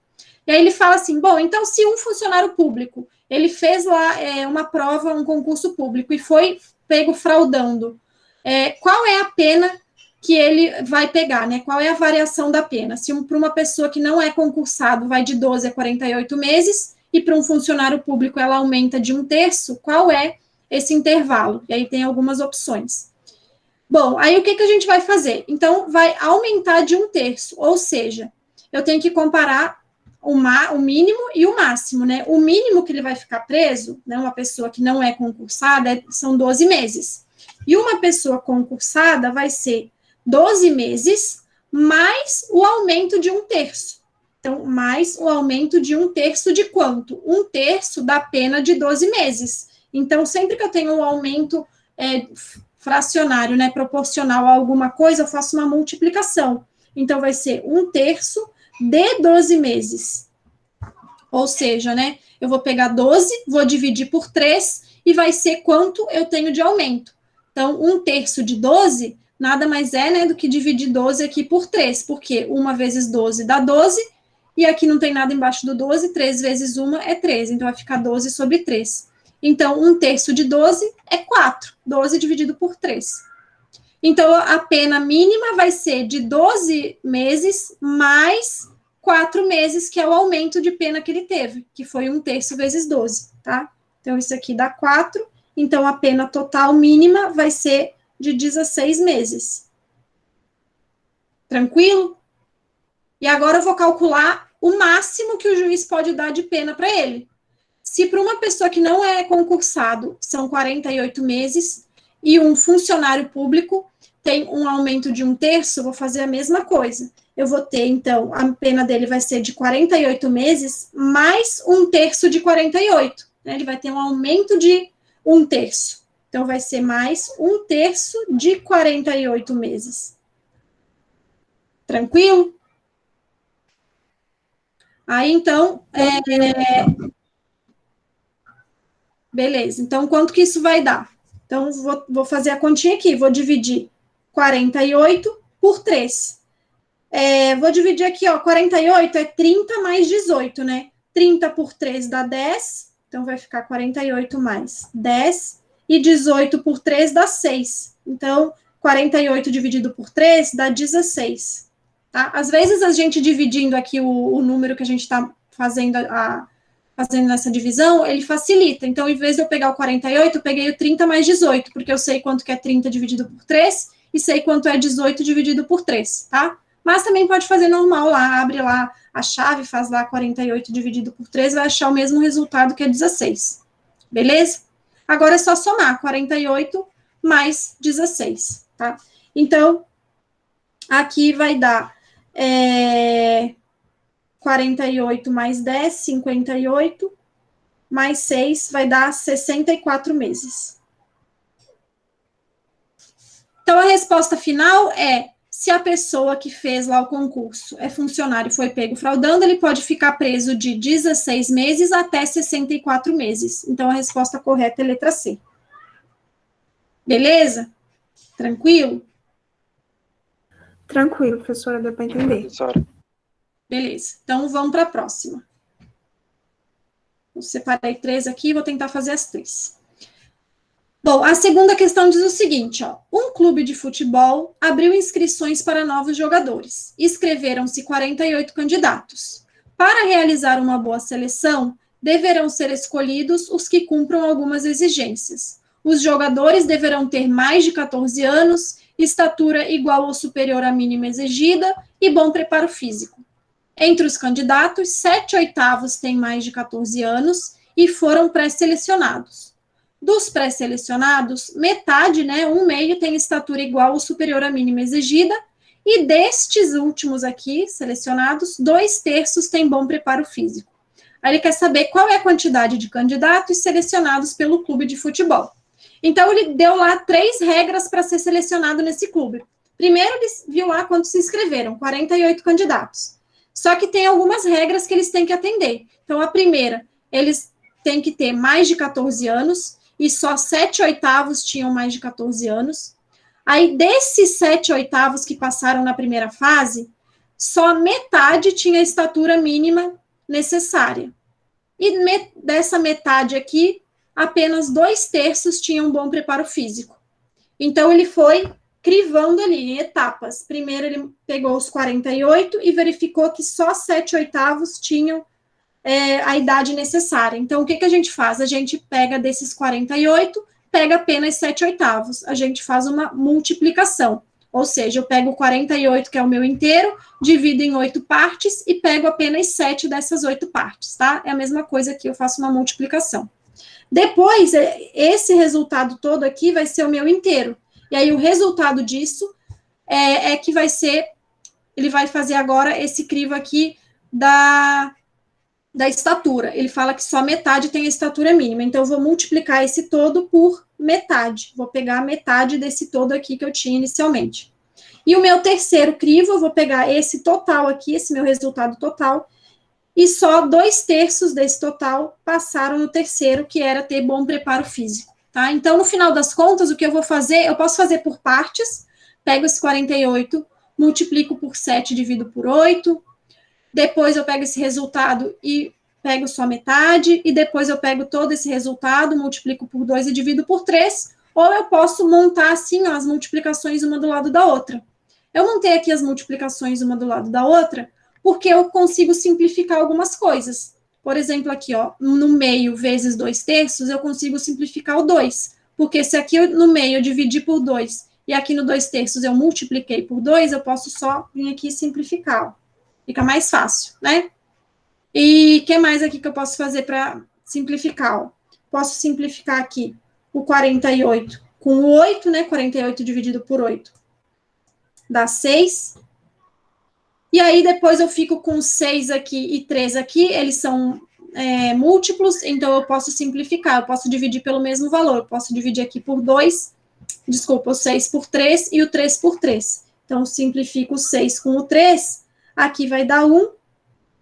E aí ele fala assim, bom, então se um funcionário público, ele fez lá uma prova, um concurso público e foi pego fraudando, qual é a pena que ele vai pegar, né? Qual é a variação da pena? Se para uma pessoa que não é concursado vai de 12 a 48 meses, e para um funcionário público ela aumenta de 1/3, qual é esse intervalo? E aí tem algumas opções. Bom, aí o que a gente vai fazer? Então, vai aumentar de 1/3, ou seja, eu tenho que comparar o mínimo e o máximo, né? O mínimo que ele vai ficar preso, né, uma pessoa que não é concursada, são 12 meses. E uma pessoa concursada vai ser 12 meses mais o aumento de 1/3. Então, mais o aumento de 1/3 de quanto? 1/3 da pena de 12 meses. Então, sempre que eu tenho um aumento fracionário, né, proporcional a alguma coisa, eu faço uma multiplicação. Então, vai ser 1/3 de 12 meses. Ou seja, né, eu vou pegar 12, vou dividir por 3, e vai ser quanto eu tenho de aumento. Então, 1/3 de 12, nada mais é, né, do que dividir 12 aqui por 3, porque 1 vezes 12 dá 12, e aqui não tem nada embaixo do 12, 3 vezes 1 é 13, então vai ficar 12 sobre 3. Então, 1/3 de 12 é 4, 12 dividido por 3. Então, a pena mínima vai ser de 12 meses mais 4 meses, que é o aumento de pena que ele teve, que foi 1/3 vezes 12, tá? Então, isso aqui dá 4, então a pena total mínima vai ser de 16 meses. Tranquilo? E agora eu vou calcular o máximo que o juiz pode dar de pena para ele. Se para uma pessoa que não é concursado são 48 meses e um funcionário público tem um aumento de 1/3, vou fazer a mesma coisa. Eu vou ter, então, a pena dele vai ser de 48 meses mais 1/3 de 48. Né? Ele vai ter um aumento de 1/3. Então, vai ser mais 1/3 de 48 meses. Tranquilo? Aí, então, beleza. Então, quanto que isso vai dar? Então, vou fazer a continha aqui. Vou dividir 48 por 3. Vou dividir aqui, ó, 48 é 30 mais 18, né? 30 por 3 dá 10, então vai ficar 48 mais 10, e 18 por 3 dá 6. Então, 48 dividido por 3 dá 16, tá? Às vezes, a gente dividindo aqui o número que a gente está fazendo nessa divisão, ele facilita. Então, em vez de eu pegar o 48, eu peguei o 30 mais 18, porque eu sei quanto que é 30 dividido por 3, e sei quanto é 18 dividido por 3, tá? Mas também pode fazer normal lá, abre lá a chave, faz lá 48 dividido por 3, vai achar o mesmo resultado que é 16. Beleza? Agora é só somar 48 mais 16, tá? Então, aqui vai dar 48 mais 10, 58, mais 6 vai dar 64 meses. Então, a resposta final é: se a pessoa que fez lá o concurso é funcionário e foi pego fraudando, ele pode ficar preso de 16 meses até 64 meses. Então, a resposta correta é letra C. Beleza? Tranquilo? Tranquilo, professora, deu para entender. Professora. Beleza. Então, vamos para a próxima. Eu separei 3 aqui, vou tentar fazer as 3. Bom, a segunda questão diz o seguinte, ó, um clube de futebol abriu inscrições para novos jogadores. Inscreveram-se 48 candidatos. Para realizar uma boa seleção, deverão ser escolhidos os que cumpram algumas exigências. Os jogadores deverão ter mais de 14 anos, estatura igual ou superior à mínima exigida e bom preparo físico. Entre os candidatos, 7/8 têm mais de 14 anos e foram pré-selecionados. Dos pré-selecionados, metade, né, 1/2, tem estatura igual ou superior à mínima exigida, e destes últimos aqui, selecionados, 2/3 têm bom preparo físico. Aí ele quer saber qual é a quantidade de candidatos selecionados pelo clube de futebol. Então, ele deu lá 3 regras para ser selecionado nesse clube. Primeiro, ele viu lá quantos se inscreveram, 48 candidatos. Só que tem algumas regras que eles têm que atender. Então, a primeira, eles têm que ter mais de 14 anos, e só 7/8 tinham mais de 14 anos. Aí, desses 7/8 que passaram na primeira fase, só metade tinha a estatura mínima necessária. E dessa metade aqui, apenas 2/3 tinham bom preparo físico. Então, ele foi crivando ali em etapas. Primeiro, ele pegou os 48 e verificou que só 7/8 tinham a idade necessária. Então, o que a gente faz? A gente pega desses 48, pega apenas 7/8. A gente faz uma multiplicação. Ou seja, eu pego 48, que é o meu inteiro, divido em 8 partes e pego apenas 7 dessas 8 partes, tá? É a mesma coisa que eu faço uma multiplicação. Depois, esse resultado todo aqui vai ser o meu inteiro. E aí, o resultado disso é que vai ser, ele vai fazer agora esse crivo aqui da estatura. Ele fala que só metade tem a estatura mínima. Então, eu vou multiplicar esse todo por metade. Vou pegar a metade desse todo aqui que eu tinha inicialmente. E o meu terceiro crivo, eu vou pegar esse total aqui, esse meu resultado total, e só 2/3 desse total passaram no terceiro, que era ter bom preparo físico, tá? Então, no final das contas, o que eu vou fazer, eu posso fazer por partes, pego esse 48, multiplico por 7, divido por 8, depois eu pego esse resultado e pego só metade, e depois eu pego todo esse resultado, multiplico por 2 e divido por 3, ou eu posso montar assim, ó, as multiplicações uma do lado da outra. Eu montei aqui as multiplicações uma do lado da outra, porque eu consigo simplificar algumas coisas. Por exemplo, aqui, ó, no meio vezes 2/3, eu consigo simplificar o 2, porque se aqui no meio eu dividir por 2, e aqui no 2/3 eu multipliquei por 2, eu posso só vir aqui e simplificar, ó. Fica mais fácil, né? E o que mais aqui que eu posso fazer para simplificar? Ó? Posso simplificar aqui o 48 com o 8, né? 48 dividido por 8 dá 6. E aí, depois eu fico com 6 aqui e 3 aqui, eles são múltiplos, então eu posso simplificar, eu posso dividir pelo mesmo valor, eu posso dividir aqui por 2, desculpa, o 6 por 3 e o 3 por 3. Então, eu simplifico o 6 com o 3, aqui vai dar 1,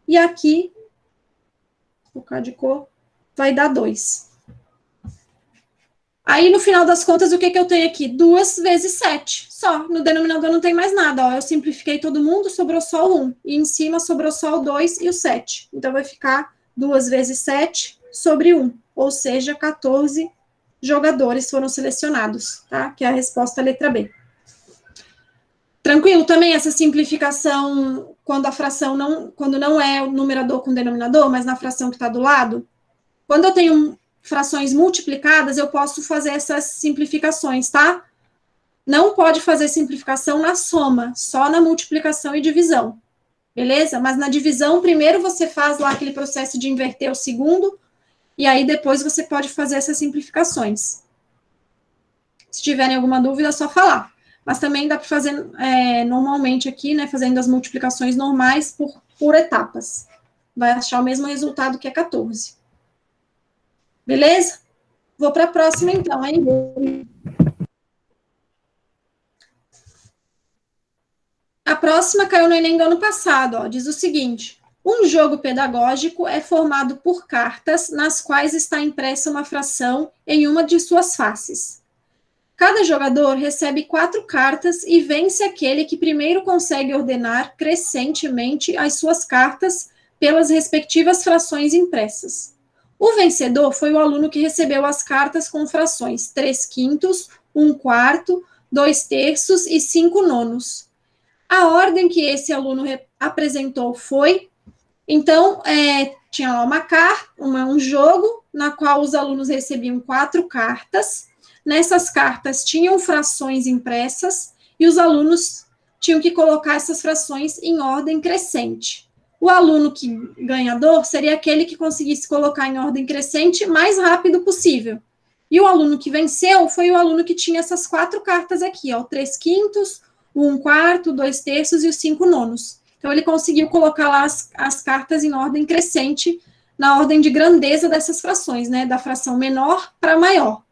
e aqui, vou colocar de cor, vai dar 2. Aí, no final das contas, o que eu tenho aqui? 2 vezes 7, só. No denominador não tem mais nada, ó. Eu simplifiquei todo mundo, sobrou só o 1. E em cima sobrou só o 2 e o 7. Então, vai ficar 2 vezes 7 sobre 1. Ou seja, 14 jogadores foram selecionados, tá? Que é a resposta letra B. Tranquilo também essa simplificação quando a fração quando não é o numerador com denominador, mas na fração que está do lado? Quando eu tenho frações multiplicadas, eu posso fazer essas simplificações, tá? Não pode fazer simplificação na soma, só na multiplicação e divisão, beleza? Mas na divisão, primeiro você faz lá aquele processo de inverter o segundo, e aí depois você pode fazer essas simplificações. Se tiverem alguma dúvida, é só falar. Mas também dá para fazer normalmente aqui, né, fazendo as multiplicações normais por etapas. Vai achar o mesmo resultado que é 14. Beleza? Vou para a próxima, então, hein? A próxima caiu no Enem do ano passado, ó, diz o seguinte: um jogo pedagógico é formado por cartas nas quais está impressa uma fração em uma de suas faces. Cada jogador recebe 4 cartas e vence aquele que primeiro consegue ordenar crescentemente as suas cartas pelas respectivas frações impressas. O vencedor foi o aluno que recebeu as cartas com frações 3/5, 1/4, 2/3 e 5/9. A ordem que esse aluno apresentou foi, então, tinha lá um jogo, na qual os alunos recebiam 4 cartas. Nessas cartas tinham frações impressas e os alunos tinham que colocar essas frações em ordem crescente. O aluno ganhador seria aquele que conseguisse colocar em ordem crescente mais rápido possível. E o aluno que venceu foi o aluno que tinha essas 4 cartas aqui, ó, o 3/5, o 1/4, 2/3 e os 5/9. Então, ele conseguiu colocar lá as cartas em ordem crescente, na ordem de grandeza dessas frações, né? Da fração menor para maior.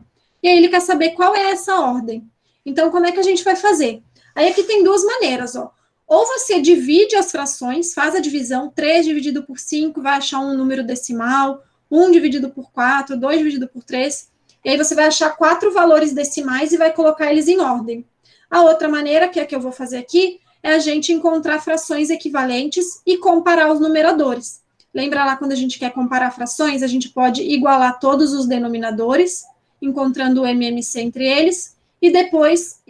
E aí, ele quer saber qual é essa ordem. Então, como é que a gente vai fazer? Aí, aqui tem 2 maneiras, ó. Ou você divide as frações, faz a divisão, 3 dividido por 5, vai achar um número decimal, 1 dividido por 4, 2 dividido por 3, e aí você vai achar 4 valores decimais e vai colocar eles em ordem. A outra maneira, que é a que eu vou fazer aqui, é a gente encontrar frações equivalentes e comparar os numeradores. Lembra lá, quando a gente quer comparar frações, a gente pode igualar todos os denominadores, encontrando o MMC entre eles, e depois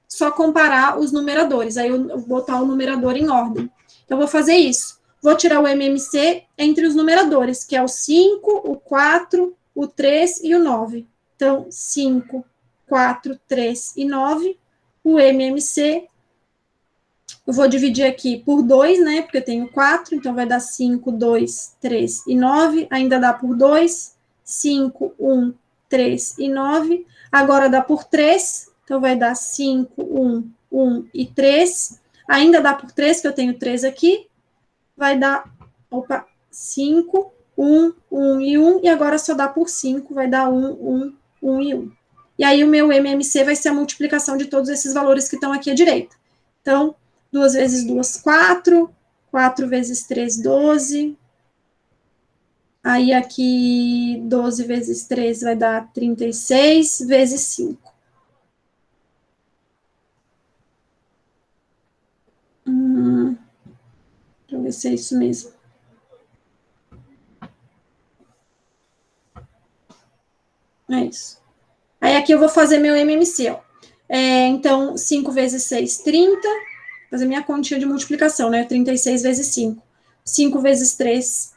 só comparar os numeradores. Aí eu vou botar o numerador em ordem. Então, eu vou fazer isso. Vou tirar o MMC entre os numeradores, que é o 5, o 4, o 3 e o 9. Então, 5, 4, 3 e 9. O MMC, eu vou dividir aqui por 2, né? Porque eu tenho 4, então vai dar 5, 2, 3 e 9. Ainda dá por 2, 5, 1, 3 e 9. Agora dá por 3, então vai dar 5, 1, 1 e 3. Ainda dá por 3, que eu tenho 3 aqui. Vai dar, 5, 1, 1 e 1. E agora só dá por 5, vai dar 1, 1, 1 e 1. E aí o meu MMC vai ser a multiplicação de todos esses valores que estão aqui à direita. Então, 2 vezes 2, 4. 4 vezes 3, 12. Aí aqui, 12 vezes 3 vai dar 36, vezes 5. Deixa eu ver se é isso mesmo. É isso. Aí aqui eu vou fazer meu MMC, ó. Então, 5 vezes 6, 30. Fazer minha continha de multiplicação, né? 36 vezes 5. 5 vezes 3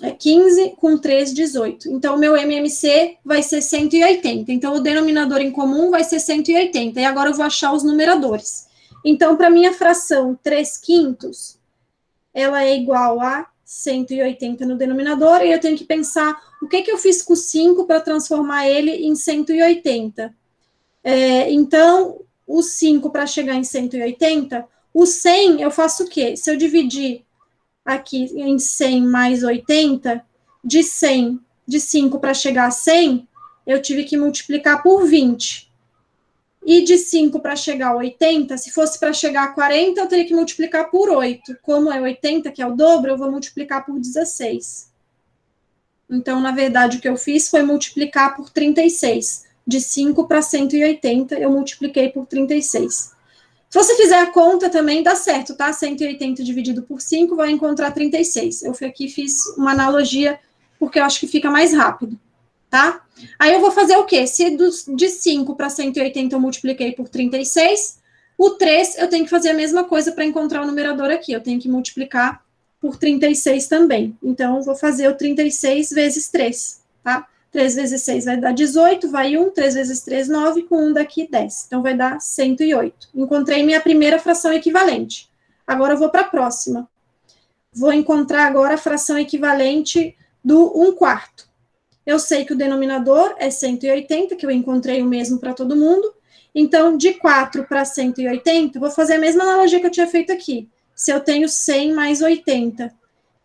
é 15, com 3, 18. Então, o meu MMC vai ser 180. Então, o denominador em comum vai ser 180. E agora eu vou achar os numeradores. Então, para minha fração 3/5, ela é igual a 180 no denominador, e eu tenho que pensar o que eu fiz com o 5 para transformar ele em 180. Então, o 5 para chegar em 180, o 100 eu faço o quê? Se eu dividir aqui em 100 mais 80, de 5 para chegar a 100, eu tive que multiplicar por 20. E de 5 para chegar a 80, se fosse para chegar a 40, eu teria que multiplicar por 8. Como é 80, que é o dobro, eu vou multiplicar por 16. Então, na verdade, o que eu fiz foi multiplicar por 36. De 5 para 180, eu multipliquei por 36. Se você fizer a conta também, dá certo, tá? 180 dividido por 5 vai encontrar 36. Eu aqui fiz uma analogia, porque eu acho que fica mais rápido, tá? Aí eu vou fazer o quê? Se de 5 para 180 eu multipliquei por 36, o 3 eu tenho que fazer a mesma coisa para encontrar o numerador aqui. Eu tenho que multiplicar por 36 também. Então, eu vou fazer o 36 vezes 3, tá? 3 vezes 6 vai dar 18, vai 1, 3 vezes 3, 9, com 1 daqui, 10. Então, vai dar 108. Encontrei minha primeira fração equivalente. Agora, eu vou para a próxima. Vou encontrar agora a fração equivalente do 1/4. Eu sei que o denominador é 180, que eu encontrei o mesmo para todo mundo. Então, de 4 para 180, vou fazer a mesma analogia que eu tinha feito aqui. Se eu tenho 100 mais 80.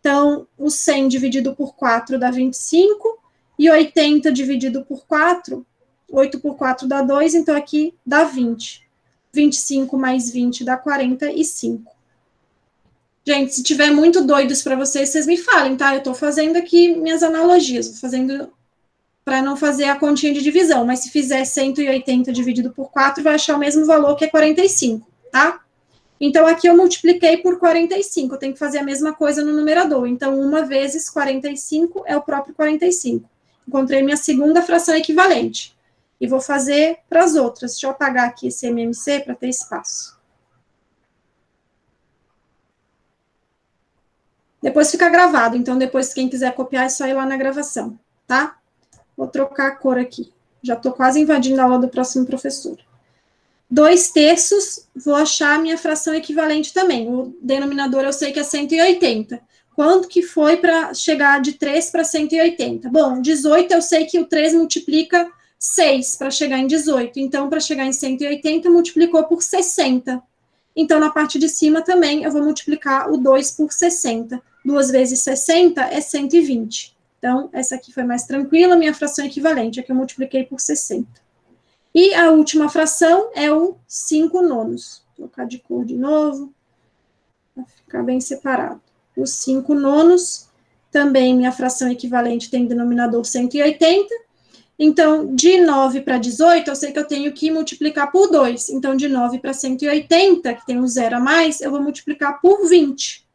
Então, o 100 dividido por 4 dá 25, e 80 dividido por 4, 8 por 4 dá 2, então aqui dá 20. 25 mais 20 dá 45. Gente, se tiver muito doidos para vocês, vocês me falem, tá? Eu tô fazendo aqui minhas analogias, vou fazendo para não fazer a continha de divisão, mas se fizer 180 dividido por 4, vai achar o mesmo valor, que é 45, tá? Então, aqui eu multipliquei por 45, eu tenho que fazer a mesma coisa no numerador. Então, 1 vezes 45 é o próprio 45. Encontrei minha segunda fração equivalente. E vou fazer para as outras. Deixa eu apagar aqui esse MMC para ter espaço. Depois fica gravado, então depois quem quiser copiar é só ir lá na gravação, tá? Vou trocar a cor aqui. Já estou quase invadindo a aula do próximo professor. 2/3, vou achar a minha fração equivalente também. O denominador eu sei que é 180. Quanto que foi para chegar de 3 para 180? Bom, 18 eu sei que o 3 multiplica 6 para chegar em 18. Então, para chegar em 180, multiplicou por 60. Então, na parte de cima também, eu vou multiplicar o 2 por 60. 2 vezes 60 é 120. Então, essa aqui foi mais tranquila, minha fração equivalente, aqui eu multipliquei por 60. E a última fração é o 5/9. Vou trocar de cor de novo, para ficar bem separado. Os 5/9, também minha fração equivalente tem denominador 180. Então, de 9 para 18, eu sei que eu tenho que multiplicar por 2. Então, de 9 para 180, que tem um zero a mais, eu vou multiplicar por 20.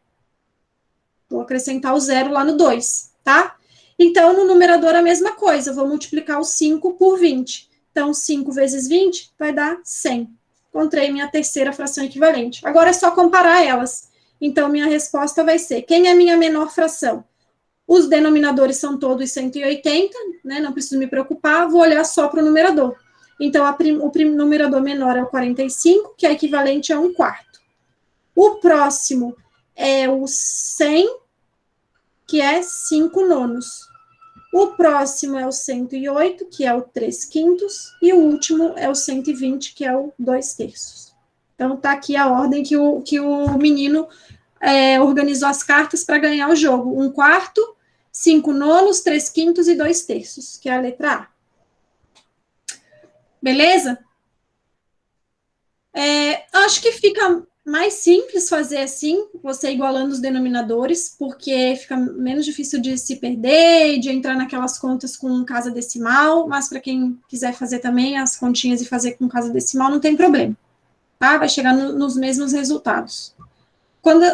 Vou acrescentar o zero lá no 2, tá? Então, no numerador, a mesma coisa. Eu vou multiplicar o 5 por 20. Então, 5 vezes 20 vai dar 100. Encontrei minha terceira fração equivalente. Agora é só comparar elas. Então, minha resposta vai ser: quem é minha menor fração? Os denominadores são todos 180, né? Não preciso me preocupar, vou olhar só para o numerador. Então, o numerador menor é o 45, que é equivalente a 1/4. O próximo é o 100, que é 5/9. O próximo é o 108, que é o 3/5, e o último é o 120, que é o 2/3. Então, tá aqui a ordem que o menino organizou as cartas para ganhar o jogo. 1/4, 5/9, 3/5 e 2/3, que é a letra A. Beleza? Acho que fica mais simples fazer assim, você igualando os denominadores, porque fica menos difícil de se perder e de entrar naquelas contas com casa decimal, mas para quem quiser fazer também as continhas e fazer com casa decimal, não tem problema, tá? Vai chegar nos mesmos resultados.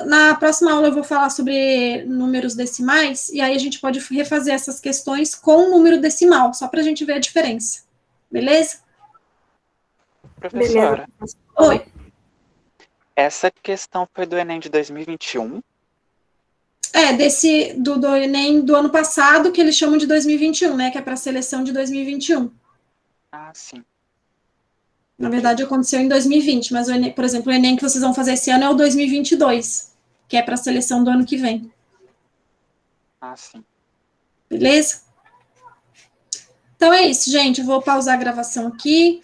Na próxima aula eu vou falar sobre números decimais, e aí a gente pode refazer essas questões com número decimal, só para a gente ver a diferença. Beleza? Professora, Oi. essa questão foi do Enem de 2021? Do Enem do ano passado, que eles chamam de 2021, né? Que é para a seleção de 2021. Ah, sim. Na verdade, aconteceu em 2020, mas, por exemplo, o Enem que vocês vão fazer esse ano é o 2022, que é para a seleção do ano que vem. Ah, sim. Beleza? Então é isso, gente. Eu vou pausar a gravação aqui.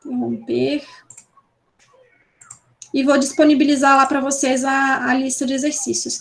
Interromper. E vou disponibilizar lá para vocês a lista de exercícios.